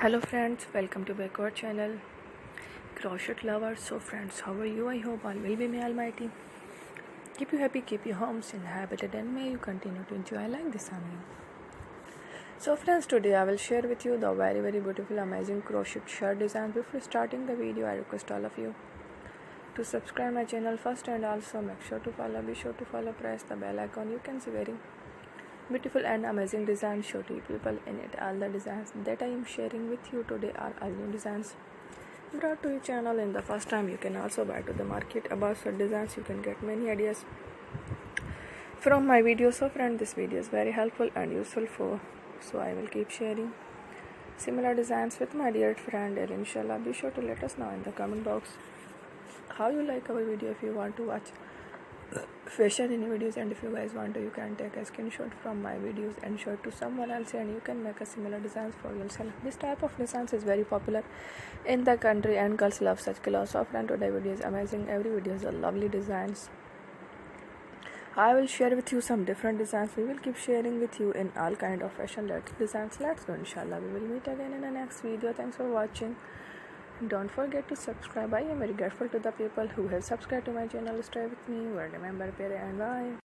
Hello friends, welcome to back our channel Crochet lovers. So friends, how are you? I hope all will be may almighty keep you happy, keep you homes inhabited, and may you continue to enjoy like this harmony. So friends, today I will share with you the very beautiful amazing crochet shirt design. Before starting the video, I request all of you to subscribe my channel first, and also make sure to follow, be sure to follow, press the bell icon. You can see very beautiful and amazing designs show to people in it. All the designs that I am sharing with you today are all new designs brought to your channel in the first time. You can also buy to the market about such designs. You can get many ideas from my videos. So friend, this video is very helpful and useful so I will keep sharing similar designs with my dear friend, and inshallah be sure to let us know in the comment box how you like our video. If you want to watch fashion in videos, and if you guys want to, you can take a screenshot from my videos and show it to someone else, and you can make a similar designs for yourself. This type of designs is very popular in the country and girls love such clothes. So friend, today video is amazing. Every video is a lovely designs. I will share with you some different designs. We will keep sharing with you in all kind of fashion related designs. Let's go, inshallah. We will meet again in the next video. Thanks for watching. Don't forget to subscribe. I am very grateful to the people who have subscribed to my channel. Stay with me. Well, remember, pere and bye.